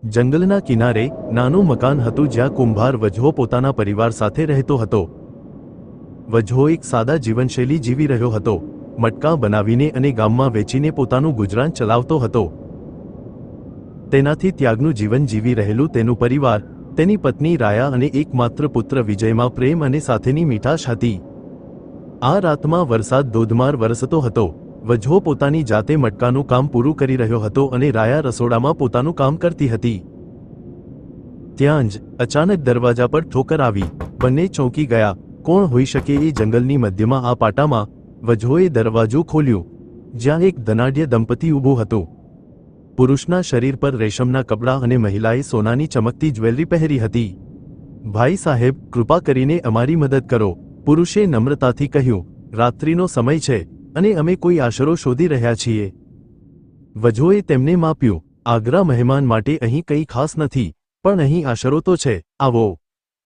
જંગલના કિનારે નાનું મકાન હતું જ્યાં કુંભાર વજ્હો પોતાના પરિવાર સાથે રહેતો હતો। વજ્હો એક સાદા જીવનશૈલી જીવી રહ્યો હતો, મટકા બનાવીને અને ગામમાં વેચીને પોતાનું ગુજરાન ચલાવતો હતો। તેનાથી ત્યાગનું જીવન જીવી રહેલું તેનું પરિવાર, તેની પત્ની રાયા અને એકમાત્ર પુત્ર વિજયમાં પ્રેમ અને સાથેની મીઠાશ હતી। આ રાતમાં વરસાદ ધોધમાર વરસતો હતો। વજ્હો પોતાની જાતે મટકાનું કામ પૂરું કરી રહ્યો હતો અને રાયા રસોડામાં પોતાનું કામ કરતી હતી। ત્યાં જ અચાનક દરવાજા પર ઠોકર આવી। બંને ચોંકી ગયા। કોણ હોઈ શકે એ જંગલની મધ્યમાં આ પાટામાં? વજ્હોએ દરવાજો ખોલ્યો, જ્યાં એક ધનાઢ્ય દંપતી ઊભું હતું। પુરુષના શરીર પર રેશમના કપડાં અને મહિલાએ સોનાની ચમકતી જ્વેલરી પહેરી હતી। ભાઈ સાહેબ, કૃપા કરીને અમારી મદદ કરો, પુરુષે નમ્રતાથી કહ્યું। રાત્રિનો સમય છે અને અમે કોઈ આશરો શોધી રહ્યા છીએ। વજ્હોએ તેમને માપ્યું। આગ્રા મહેમાન માટે અહીં કંઈ ખાસ નથી, પણ અહીં આશરો તો છે, આવો।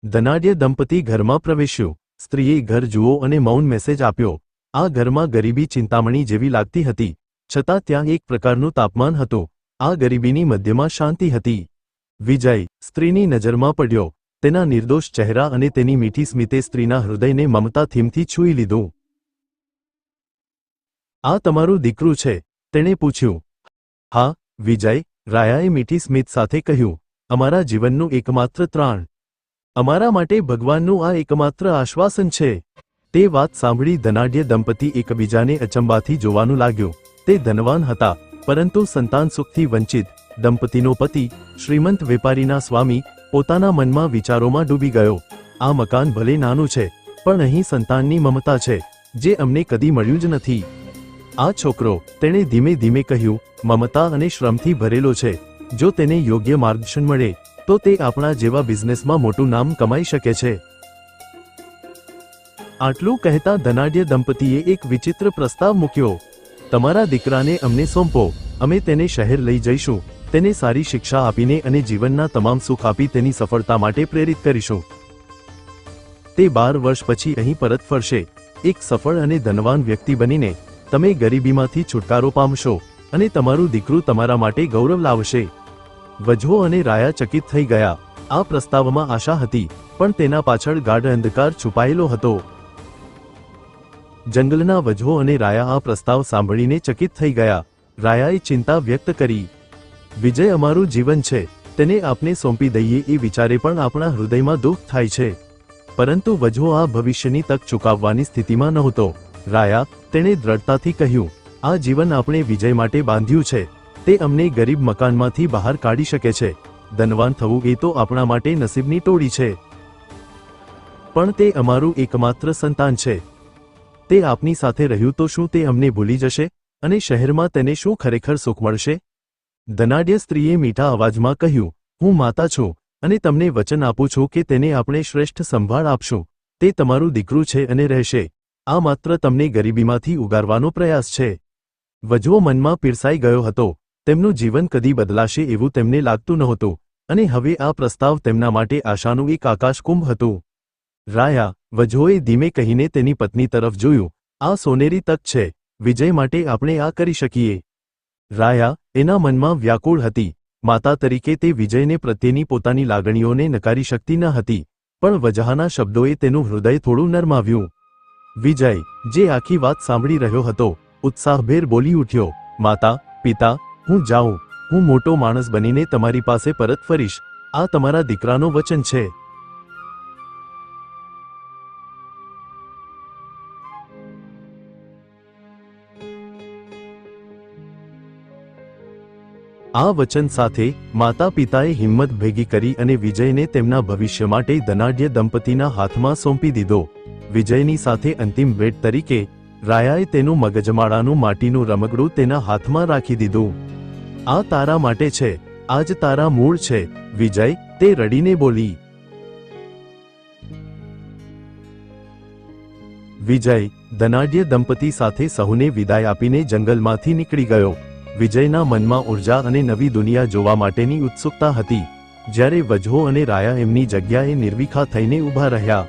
ધનાઢ્ય દંપતી ઘરમાં પ્રવેશ્યું। સ્ત્રીએ ઘર જુઓ અને મૌન મેસેજ આપ્યો। આ ઘરમાં ગરીબી ચિંતામણી જેવી લાગતી હતી, છતાં ત્યાં એક પ્રકારનું તાપમાન હતું। આ ગરીબીની મધ્યમાં શાંતિ હતી। વિજય સ્ત્રીની નજરમાં પડ્યો। તેના નિર્દોષ ચહેરા અને તેની મીઠી સ્મિતે સ્ત્રીના હૃદયને મમતા થીમથી છૂઈ લીધું। આ તમારું દીકરું છે? તેણે પૂછ્યું। હા, વિજય, રાયાએ મીઠી સ્મિત સાથે કહ્યું। અમારા જીવનનું એકમાત્ર ત્રાણ, અમારા માટે ભગવાનનું આ એકમાત્ર આશ્વાસન છે। તે વાત સાંભળી ધનાઢ્ય દંપતી એકબીજાને અચંબાથી જોવાનું લાગ્યું। તે ધનવાન હતા, પરંતુ સંતાન સુખથી વંચિત। દંપતીનો પતિ, શ્રીમંત વેપારીના સ્વામી, પોતાના મનમાં વિચારોમાં ડૂબી ગયો। આ મકાન ભલે નાનું છે, પણ અહીં સંતાનની મમતા છે, જે અમને કદી મળ્યું જ નથી। આ છોકરો, તેણે ધીમે ધીમે કહ્યું, મમતા અને શ્રમથી ભરેલો છે। જો તેને યોગ્ય માર્ગદર્શન મળે તો તે આપણા જેવા બિઝનેસમાં મોટું નામ કમાઈ શકે છે। આટલું કહેતા ધનાઢ્ય દંપતીએ એક વિચિત્ર પ્રસ્તાવ મૂક્યો। તમારા દીકરાને અમને સોંપો, અમે તેને શહેર લઈ જઈશું, તેને સારી શિક્ષા આપીને અને જીવનના તમામ સુખ આપી તેની સફળતા માટે પ્રેરિત કરીશું। તે 12 વર્ષ પછી અહીં પરત ફરશે, એક સફળ અને ધનવાન વ્યક્તિ બનીને। તમે ગરીબીમાંથી છુટકારો પામશો અને તમારું દીકરું તમારા માટે ગૌરવ લાવશે। વજ્હો અને રાયા ચકિત થઈ ગયા। આ પ્રસ્તાવમાં આશા હતી, પણ તેના પાછળ ગાઢ અંધકાર છુપાયેલો હતો। જંગલના વજ્હો અને રાયા આ પ્રસ્તાવ સાંભળીને ચકિત થઈ ગયા। રાયાએ ચિંતા વ્યક્ત કરી। વિજય અમારું જીવન છે, તેને આપને સોંપી દઈએ એ વિચારે પણ આપણા હૃદયમાં દુઃખ થાય છે। પરંતુ વજ્હો આ ભવિષ્યની તક ચૂકવવાની સ્થિતિમાં નહોતો। રાયા, તેણે દ્રઢતાથી કહ્યું, આ જીવન આપણે વિજય માટે બાંધ્યું છે। તે અમને ગરીબ મકાનમાંથી બહાર કાઢી શકે છે। ધનવાન થવું એ તો આપણા માટે નસીબની ટોળી છે, પણ તે અમારું એકમાત્ર સંતાન છે। તે આપની સાથે રહ્યું તો શું તે અમને ભૂલી જશે? અને શહેરમાં તેને શું ખરેખર સુખ મળશે? ધનાઢ્ય સ્ત્રીએ મીઠા અવાજમાં કહ્યું, હું માતા છું અને તમને વચન આપું છું કે તેને આપણે શ્રેષ્ઠ સંભાળ આપશું। તે તમારું દીકરું છે અને રહેશે। આ માત્ર તમને ગરીબીમાંથી ઉગારવાનો પ્રયાસ છે। વજ્હો મનમાં પીરસાઈ ગયો હતો। તેમનું જીવન કદી બદલાશે એવું તેમને લાગતું નહોતું, અને હવે આ પ્રસ્તાવ તેમના માટે આશાનું એક આકાશકુંભ હતું। રાયા, વજ્હોએ ધીમે કહીને તેની પત્ની તરફ જોયું, આ સોનેરી તક છે, વિજય માટે આપણે આ કરી શકીએ। રાયા, એના મનમાં વ્યાકુળ હતી। માતા તરીકે તે વિજયને પ્રત્યેની પોતાની લાગણીઓને નકારી શકતી ન હતી, પણ વજ્હાના શબ્દોએ તેનું હૃદય થોડું નરમાવ્યું। વિજય, જે આખી વાત સાંભળી રહ્યો હતો, ઉત્સાહભેર બોલી ઉઠ્યો, માતા, પિતા, હું જાઉં, હું મોટો માણસ બનીને તમારી પાસે પરત ફરીશ। આ તમારા દીકરાનો વચન છે। આ વચન સાથે માતા પિતાએ હિંમત ભેગી કરી અને વિજયને તેમના ભવિષ્ય માટે ધનાઢ્ય દંપતીના હાથમાં સોંપી દીધો। વિજયની સાથે અંતિમ ભેટ તરીકે રાયાએ તેનું મગજમાળાનું માટીનું રમકડું તેના હાથમાં રાખી દીધું। આ તારા માટે છે, આજ તારા મૂળ છે, વિજય, તે રડીને બોલી। વિજય ધનાઢ્ય દંપતી સાથે સહુને વિદાય આપીને જંગલમાંથી નીકળી ગયો। વિજયના મનમાં ઉર્જા અને નવી દુનિયા જોવા માટેની ઉત્સુકતા હતી, જ્યારે વજ્હો અને રાયા એમની જગ્યાએ નિર્વિખા થઈને ઊભા રહ્યા।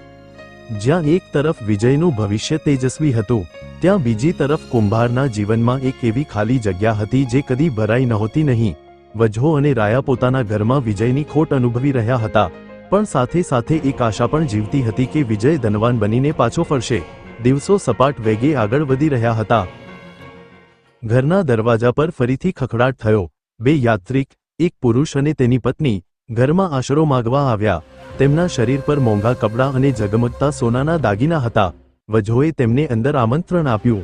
જ્યાં એક તરફ વિજયનું ભવિષ્ય તેજસ્વી હતું, ત્યાં બીજી તરફ કુંભારના જીવનમાં એક એવી ખાલી જગ્યા હતી જે કદી ભરાઈ નહોતી નહીં। વજ્હો અને રાયા પોતાના ઘરમાં વિજયની ખોટ અનુભવી રહ્યા હતા, પણ સાથે સાથે એક આશા પણ જીવતી હતી કે વિજય ધનવાન બનીને પાછો ફરશે. દિવસો સપાટ વેગે આગળ વધી રહ્યા હતા. ઘરના દરવાજા પર ફરીથી ખખડાટ થયો. બે યાત્રિક, એક પુરુષ અને તેની પત્ની, ઘરમાં આશરો માગવા આવ્યા. તેમના શરીર પર મોંઘા કપડાં અને ઝગમગતા સોનાના દાગીના હતા. વજ્હોએ તેમને અંદર આમંત્રણ આપ્યું.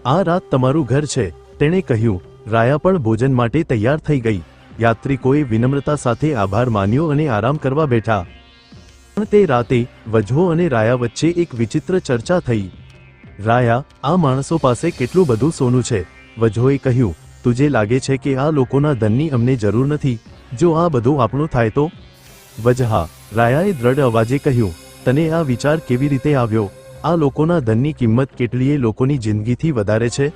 આ રાત તમારું ઘર છે, તેણે કહ્યું. રાયા પણ ભોજન માટે તૈયાર થઈ ગઈ. યાત્રિકોએ વિનમ્રતા સાથે આભાર માન્યો અને આરામ કરવા બેઠા. પણ તે રાતે વજ્હો અને રાયા વચ્ચે એક વિચિત્ર ચર્ચા થઈ. રાયા, આ માણસો પાસે કેટલું બધું સોનું છે. વજ્હોએ કહ્યું, તુજે લાગે છે કે આ લોકોના ધનની અમને જરૂર નથી? જો આ બધું આપણું થાય તો? વજ્હા, રાયાએ દ્રઢ અવાજે કહ્યું, તને આ વિચાર કેવી રીતે આવ્યો? આ લોકોના ધનની કિંમત કેટલીય લોકોની જિંદગીથી વધારે છે.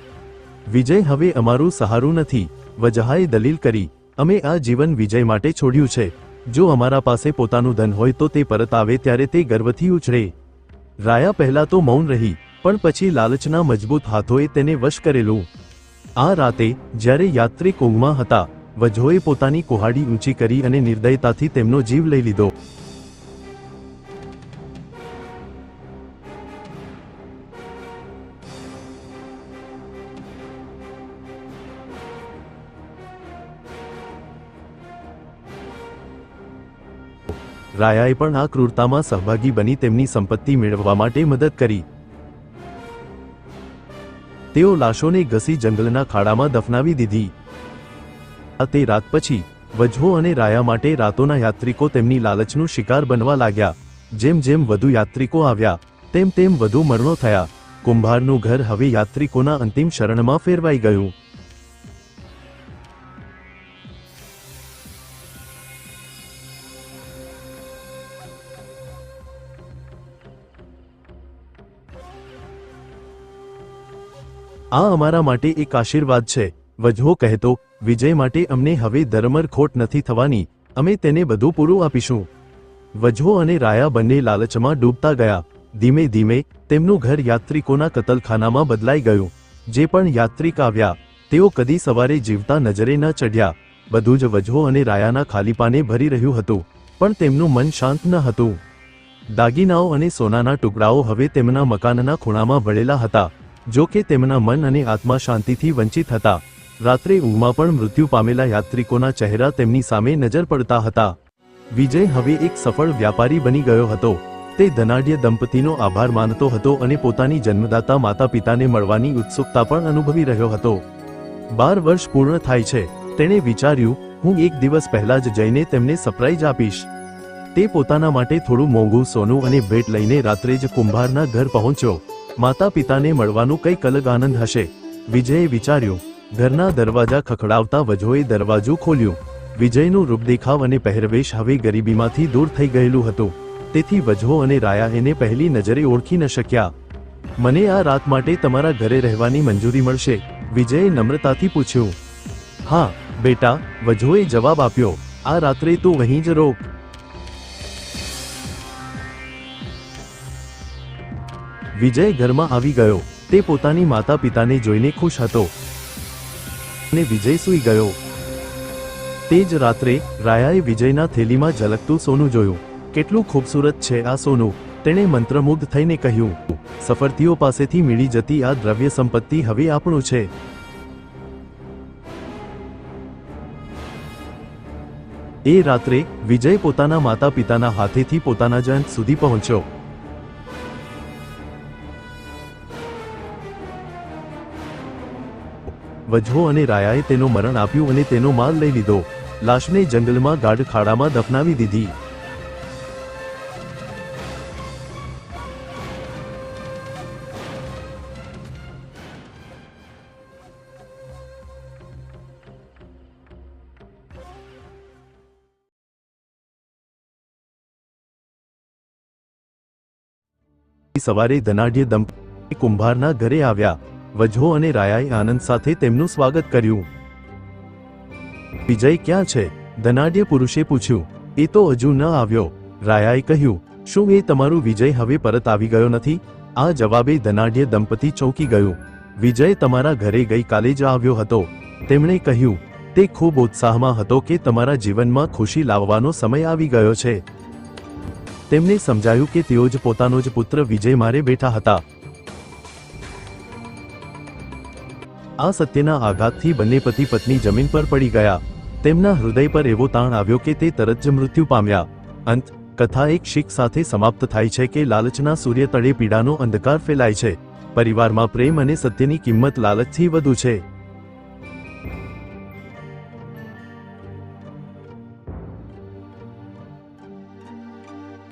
વિજય હવે અમારું સહારું નથી, વજ્હાએ દલીલ કરી. અમે આ જીવન વિજય માટે છોડ્યું છે. જો અમારા પાસે પોતાનું ધન હોય તો તે પરત આવે ત્યારે તે ગર્વથી ઉછળે. રાયા પહેલા તો મૌન રહી, પણ પછી લાલચના મજબૂત હાથોએ તેને વશ કરેલું. આ રાતે જ્યારે યાત્રિક ઊંઘમાં હતા, વજ્હોએ પોતાની કુહાડી ઊંચી કરી અને નિર્દયતાથી તેમનો જીવ લઈ લીધો. રાયાએ પણ આ ક્રૂરતામાં સહભાગી બની તેમની સંપત્તિ મેળવવા માટે મદદ કરી. તેઓ લાશોને ઘસી જંગલના ખાડામાં દફનાવી દીધી. તે રાત પછી વજ્હો અને રાયા માટે રાતોના યાત્રિકો તેમની લાલચનું શિકાર બનવા લાગ્યા. જેમ જેમ વધુ યાત્રિકો આવ્યા, તેમ તેમ વધુ મરણો થયા. કુંભારનું ઘર હવે યાત્રિકોના અંતિમ શરણમાં ફેરવાઈ ગયું. આ અમારા માટે એક આશીર્વાદ છે, વજ્હો કહેતો. વિજય માટે અમને હવે ધરમર ખોટ નથી થવાની, અમે તેને બધું પૂરું આપીશું. વજ્હો અને રાયા બંને લાલચમાં ડૂબતા ગયા. ધીમે ધીમે તેમનું ઘર યાત્રિકોના કતલખાનામાં બદલાઈ ગયું. જે પણ યાત્રિક આવ્યા, તેઓ કદી સવારે જીવતા નજરે ન ચઢ્યા. બધું જ વજ્હો અને રાયાના ખાલીપાને ભરી રહ્યું હતું, પણ તેમનું મન શાંત ન હતું. દાગીનાઓ અને સોનાના ટુકડાઓ હવે તેમના મકાનના ખૂણામાં વળેલા હતા. જો કે તેમના મન અને આત્મા શાંતિથી વંચિત હતા. રાત્રે ઊંઘમાં પણ મૃત્યુ પામેલા યાત્રિકોના ચહેરા તેમની સામે નજર પડતા હતા. વિજય હવે એક સફળ વ્યાપારી બની ગયો હતો. તે ધનાઢ્ય દંપતીનો આભાર માનતો હતો અને પોતાની જન્મદાતા માતા પિતાને મળવાની ઉત્સુકતા પણ અનુભવી રહ્યો હતો. 12 વર્ષ પૂર્ણ થાય છે. તેણે વિચાર્યું, હું એક દિવસ પહેલા જ જઈને તેમને સરપ્રાઈઝ આપીશ. તે પોતાના માટે થોડું મોંઘું સોનું અને ભેટ લઈને રાત્રે જ કુંભારના ઘર પહોંચ્યો. માતા પિતાને મળવાનું કંઈક અલગ આનંદ હશે, વિજયે વિચાર્યું. ઘરના દરવાજા ખખડાવતા વજ્હોએ દરવાજો ખોલ્યો. વિજયનું રૂપદેખાવ અને પહેરવેશ હવે ગરીબીમાંથી દૂર થઈ ગયેલું હતું. તેથી વજ્હો અને રાયા એને પહેલી નજરે ઓળખી ન શક્યા. મને આ રાત માટે તમારા ઘરે રહેવાની મંજૂરી મળશે? વિજયે નમ્રતાથી પૂછ્યું. હા બેટા, વજ્હોએ જવાબ આપ્યો. આ રાત્રે તું અહીં જ રોક. વિજય ઘરમાં આવી ગયો. તે પોતાની માતા પિતાને જોઈને ખુશ હતો અને વિજય સૂઈ ગયો. તે જ રાત્રે રાયાએ વિજયના થેલીમાં ઝલકતું સોનું જોયું. કેટલું ખૂબસૂરત છે આ સોનું, તેણે મંત્રમુગ્ધ થઈને કહ્યું. સફરતીઓ પાસેથી મળી જતી આ દ્રવ્ય સંપત્તિ હવે આપણું છે. એ રાત્રે વિજય પોતાના માતા પિતાના હાથેથી પોતાના જ અંત સુધી પહોંચ્યો. વજ્હો અને રાયાએ તેનો મરણ આપ્યું અને તેનો માલ લઈ લીધો. લાશને જંગલમાં ગાઢ ખાડામાં દફનાવી દીધી. સવારે ધનાઢ્ય દંપતી કુંભારના ઘરે આવ્યા. વજ્હો અને રાયાએ આનંદ સાથે તેમનું સ્વાગત કર્યું. વિજય ક્યાં છે? ધનાઢ્ય પુરુષે પૂછ્યું. એ તો હજુ ન આવ્યો, રાયાએ કહ્યું. શું એ તમારું વિજય હવે પરત આવી ગયો નથી? આ જવાબે ધનાઢ્ય દંપતી ચોંકી ગયું. વિજય તમારા ઘરે ગઈકાલે જ આવ્યો હતો, તેમણે કહ્યું. તે ખૂબ ઉત્સાહમાં હતો કે તમારા જીવનમાં ખુશી લાવવાનો સમય આવી ગયો છે. તેમને સમજાયું કે તેઓ જ પોતાનો જ પુત્ર વિજય મારે બેઠા હતા. આ સત્યના આઘાતથી બંને પતિ પત્ની જમીન પર પડી ગયા. તેમના હૃદય પર એવો તાણ આવ્યો કે તે તરત જ મૃત્યુ પામ્યા. અંત કથા એક શીખ સાથે સમાપ્ત થાય છે કે લાલચના સૂર્ય તળે પીડાનો અંધકાર ફેલાય છે. પરિવારમાં પ્રેમ અને સત્યની કિંમત લાલચથી વધુ છે.